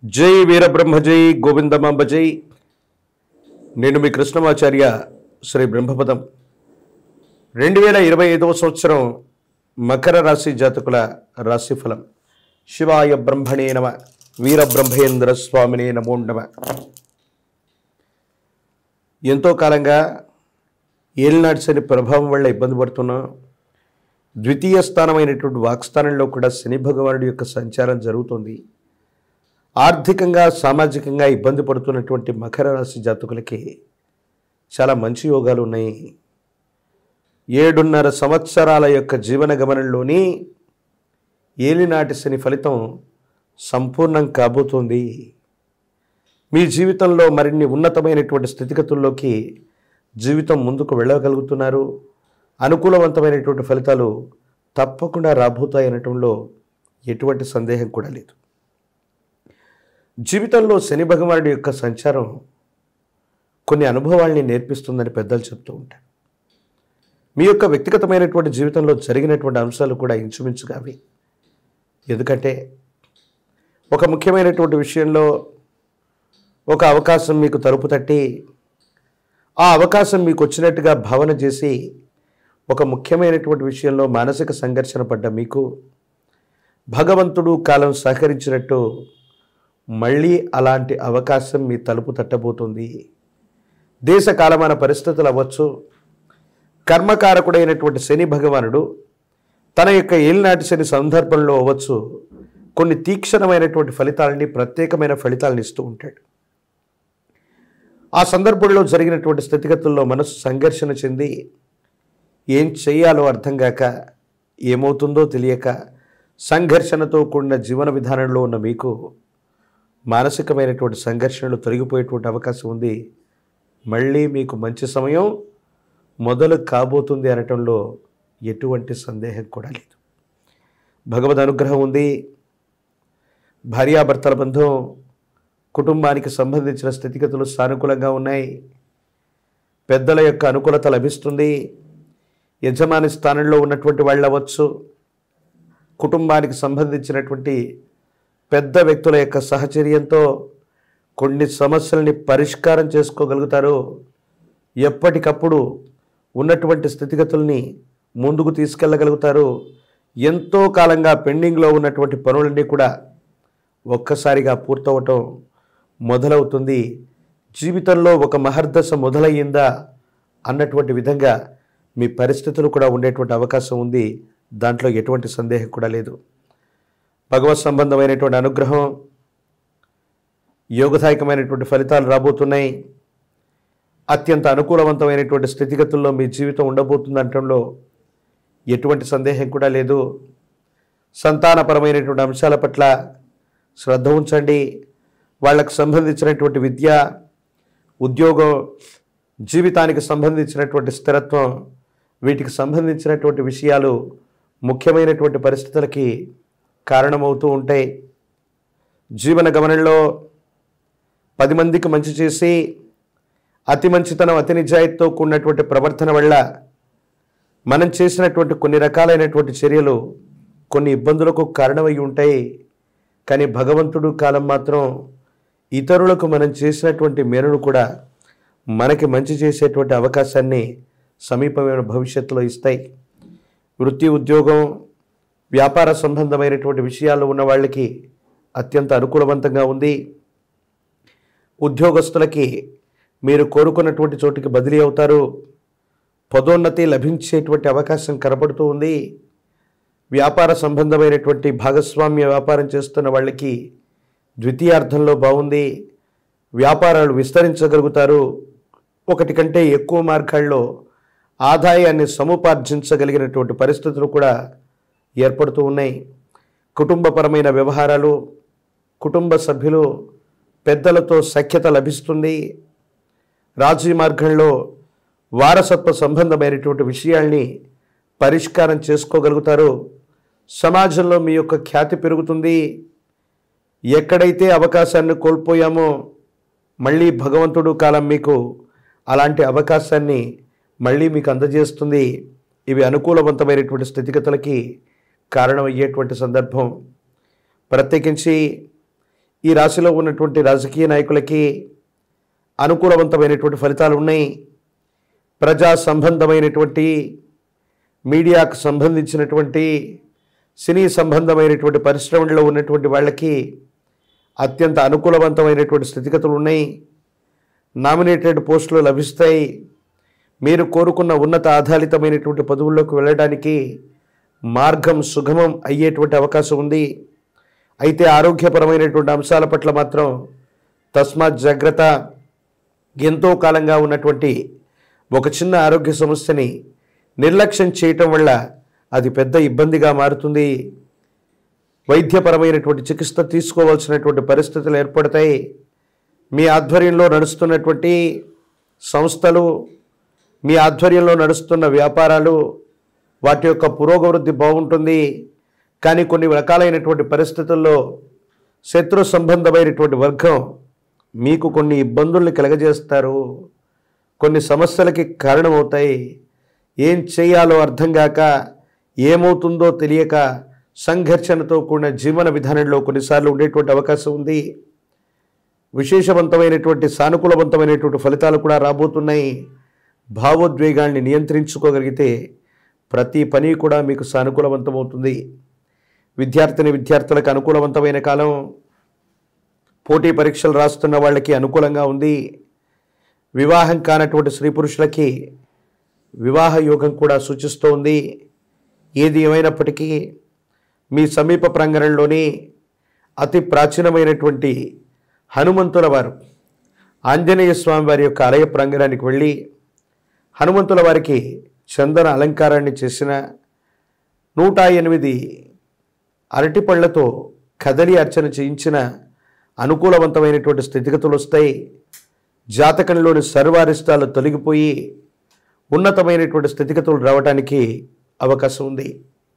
జై వీరబ్రహ్మ జై గోవిందమాంబ జై. నేను మీ కృష్ణమాచార్య శ్రీ బ్రహ్మపదం. 2025వ సంవత్సరం మకర రాశి జాతకుల రాశిఫలం. శివాయ బ్రహ్మణే నమ. వీరబ్రహ్మేంద్ర స్వామినే నమో నమ. ఎంతో కాలంగా ఏలినాటి శని ప్రభావం వల్ల ఇబ్బంది పడుతున్నాం. ద్వితీయ స్థానమైనటువంటి వాక్స్థానంలో కూడా శని భగవానుడి యొక్క సంచారం జరుగుతుంది. ఆర్థికంగా సామాజికంగా ఇబ్బంది పడుతున్నటువంటి మకర రాశి జాతకులకి చాలా మంచి యోగాలు ఉన్నాయి. 7.5 సంవత్సరాల యొక్క జీవన గమనంలోని ఏలినాటి శని ఫలితం సంపూర్ణం కాబోతోంది. మీ జీవితంలో మరిన్ని ఉన్నతమైనటువంటి స్థితిగతుల్లోకి జీవితం ముందుకు వెళ్ళగలుగుతున్నారు. అనుకూలవంతమైనటువంటి ఫలితాలు తప్పకుండా రాబోతాయి అనటంలో ఎటువంటి సందేహం కూడా లేదు. జీవితంలో శని భగవానుడి యొక్క సంచారం కొన్ని అనుభవాల్ని నేర్పిస్తుందని పెద్దలు చెప్తూ ఉంటారు. మీ యొక్క వ్యక్తిగతమైనటువంటి జీవితంలో జరిగినటువంటి అంశాలు కూడా ఇంచుమించుగా అవి. ఎందుకంటే ఒక ముఖ్యమైనటువంటి విషయంలో ఒక అవకాశం మీకు తలుపు తట్టి ఆ అవకాశం మీకు వచ్చినట్టుగా భావన చేసి ఒక ముఖ్యమైనటువంటి విషయంలో మానసిక సంఘర్షణ పడ్డ మీకు భగవంతుడు కాలం సహకరించినట్టు మళ్ళీ అలాంటి అవకాశం మీ తలుపు తట్టబోతుంది. దేశ కాలమాన పరిస్థితులు అవ్వచ్చు, కర్మకారకుడైనటువంటి శని భగవానుడు తన యొక్క ఏలినాటి శని సందర్భంలో అవ్వచ్చు, కొన్ని తీక్షణమైనటువంటి ఫలితాలని, ప్రత్యేకమైన ఫలితాలను ఇస్తూ ఉంటాడు. ఆ సందర్భంలో జరిగినటువంటి స్థితిగతుల్లో మనసు సంఘర్షణ చెంది ఏం చేయాలో అర్థం కాక, ఏమవుతుందో తెలియక సంఘర్షణతో కూడిన జీవన విధానంలో ఉన్న మీకు మానసికమైనటువంటి సంఘర్షణలు తొలగిపోయేటువంటి అవకాశం ఉంది. మళ్ళీ మీకు మంచి సమయం మొదలు కాబోతుంది అనటంలో ఎటువంటి సందేహం కూడా లేదు. భగవద్ అనుగ్రహం ఉంది. భార్యాభర్తల బంధం, కుటుంబానికి సంబంధించిన స్థితిగతులు సానుకూలంగా ఉన్నాయి. పెద్దల యొక్క అనుకూలత లభిస్తుంది. యజమాని స్థానంలో ఉన్నటువంటి వాళ్ళు అవ్వచ్చు, కుటుంబానికి సంబంధించినటువంటి పెద్ద వ్యక్తుల యొక్క సహచర్యంతో కొన్ని సమస్యల్ని పరిష్కారం చేసుకోగలుగుతారు. ఎప్పటికప్పుడు ఉన్నటువంటి స్థితిగతుల్ని ముందుకు తీసుకెళ్ళగలుగుతారు. ఎంతో కాలంగా పెండింగ్లో ఉన్నటువంటి పనులన్నీ కూడా ఒక్కసారిగా పూర్తవటం మొదలవుతుంది. జీవితంలో ఒక మహర్దశ మొదలయ్యిందా అన్నటువంటి విధంగా మీ పరిస్థితులు కూడా ఉండేటువంటి అవకాశం ఉంది. దాంట్లో ఎటువంటి సందేహం కూడా లేదు. భగవత్ సంబంధమైనటువంటి అనుగ్రహం, యోగదాయకమైనటువంటి ఫలితాలు రాబోతున్నాయి. అత్యంత అనుకూలవంతమైనటువంటి స్థితిగతుల్లో మీ జీవితం ఉండబోతుంది అనటంలో ఎటువంటి సందేహం కూడా లేదు. సంతానపరమైనటువంటి అంశాల పట్ల శ్రద్ధ ఉంచండి. వాళ్ళకు సంబంధించినటువంటి విద్య, ఉద్యోగం, జీవితానికి సంబంధించినటువంటి స్థిరత్వం, వీటికి సంబంధించినటువంటి విషయాలు ముఖ్యమైనటువంటి పరిస్థితులకి కారణమవుతూ ఉంటాయి. జీవన గమనంలో 10 మందికి మంచి చేసి అతి మంచితనం, అతి నిజాయితీతో కూడినటువంటి ప్రవర్తన వల్ల మనం చేసినటువంటి కొన్ని రకాలైనటువంటి చర్యలు కొన్ని ఇబ్బందులకు కారణమై ఉంటాయి. కానీ భగవంతుడు కాలం మాత్రం ఇతరులకు మనం చేసినటువంటి మేలును కూడా మనకి మంచి చేసేటువంటి అవకాశాన్ని సమీపమైన భవిష్యత్తులో ఇస్తాయి. వృత్తి, ఉద్యోగం, వ్యాపార సంబంధమైనటువంటి విషయాల్లో ఉన్న వాళ్ళకి అత్యంత అనుకూలవంతంగా ఉంది. ఉద్యోగస్తులకి మీరు కోరుకున్నటువంటి చోటికి బదిలీ అవుతారు. పదోన్నతి లభించేటువంటి అవకాశం కనపడుతూ ఉంది. వ్యాపార సంబంధమైనటువంటి భాగస్వామ్య వ్యాపారం చేస్తున్న వాళ్ళకి ద్వితీయార్థంలో బాగుంది. వ్యాపారాలు విస్తరించగలుగుతారు. ఒకటి కంటే ఎక్కువ మార్గాల్లో ఆదాయాన్ని సముపార్జించగలిగినటువంటి పరిస్థితులు కూడా ఏర్పడుతూ ఉన్నాయి. కుటుంబపరమైన వ్యవహారాలు, కుటుంబ సభ్యులు, పెద్దలతో సఖ్యత లభిస్తుంది. రాజీ మార్గంలో వారసత్వ సంబంధమైనటువంటి విషయాల్ని పరిష్కారం చేసుకోగలుగుతారు. సమాజంలో మీ యొక్క ఖ్యాతి పెరుగుతుంది. ఎక్కడైతే అవకాశాన్ని కోల్పోయామో మళ్ళీ భగవంతుడు కాలం మీకు అలాంటి అవకాశాన్ని మళ్ళీ మీకు అందజేస్తుంది. ఇవి అనుకూలవంతమైనటువంటి స్థితిగతులకి కారణమయ్యేటువంటి సందర్భం. ప్రత్యేకించి ఈ రాశిలో ఉన్నటువంటి రాజకీయ నాయకులకి అనుకూలవంతమైనటువంటి ఫలితాలు ఉన్నాయి. ప్రజా సంబంధమైనటువంటి, మీడియాకు సంబంధించినటువంటి, సినీ సంబంధమైనటువంటి పరిశ్రమల్లో ఉన్నటువంటి వాళ్ళకి అత్యంత అనుకూలవంతమైనటువంటి స్థితిగతులు ఉన్నాయి. నామినేటెడ్ పోస్టులు లభిస్తాయి. మీరు కోరుకున్న ఉన్నత ఆధారితమైనటువంటి పదవుల్లోకి వెళ్ళడానికి మార్గం సుగమం అయ్యేటువంటి అవకాశం ఉంది. అయితే ఆరోగ్యపరమైనటువంటి అంశాల పట్ల మాత్రం తస్మాత్ జాగ్రత్త. ఎంతో కాలంగా ఉన్నటువంటి ఒక చిన్న ఆరోగ్య సమస్యని నిర్లక్ష్యం చేయటం వల్ల అది పెద్ద ఇబ్బందిగా మారుతుంది. వైద్యపరమైనటువంటి చికిత్స తీసుకోవాల్సినటువంటి పరిస్థితులు ఏర్పడతాయి. మీ ఆధ్వర్యంలో నడుస్తున్నటువంటి సంస్థలు, మీ ఆధ్వర్యంలో నడుస్తున్న వ్యాపారాలు, వాటి యొక్క పురోగవృద్ధి బాగుంటుంది. కానీ కొన్ని రకాలైనటువంటి పరిస్థితుల్లో శత్రు సంబంధమైనటువంటి వర్గం మీకు కొన్ని ఇబ్బందుల్ని కలగజేస్తారు, కొన్ని సమస్యలకి కారణమవుతాయి. ఏం చేయాలో అర్థం కాక, ఏమవుతుందో తెలియక సంఘర్షణతో కూడిన జీవన విధానంలో కొన్నిసార్లు ఉండేటువంటి అవకాశం ఉంది. విశేషవంతమైనటువంటి సానుకూలవంతమైనటువంటి ఫలితాలు కూడా రాబోతున్నాయి. భావోద్వేగాల్ని నియంత్రించుకోగలిగితే ప్రతి పని కూడా మీకు సానుకూలవంతమవుతుంది. విద్యార్థులకు అనుకూలవంతమైన కాలం. పోటీ పరీక్షలు రాస్తున్న వాళ్ళకి అనుకూలంగా ఉంది. వివాహం కానటువంటి స్త్రీ పురుషులకి వివాహ యోగం కూడా సూచిస్తోంది. ఏది ఏమైనప్పటికీ మీ సమీప ప్రాంగణంలోని అతి ప్రాచీనమైనటువంటి హనుమంతుల వారు, ఆంజనేయ స్వామి వారి యొక్క ఆలయ ప్రాంగణానికి వెళ్ళి హనుమంతుల వారికి చందన అలంకారాన్ని చేసిన 108 అరటిపళ్లతో కదలి అర్చన చేయించిన అనుకూలవంతమైనటువంటి స్థితిగతులు వస్తాయి. జాతకంలోని సర్వారిష్టాలు తొలగిపోయి ఉన్నతమైనటువంటి స్థితిగతులు రావడానికి అవకాశం ఉంది.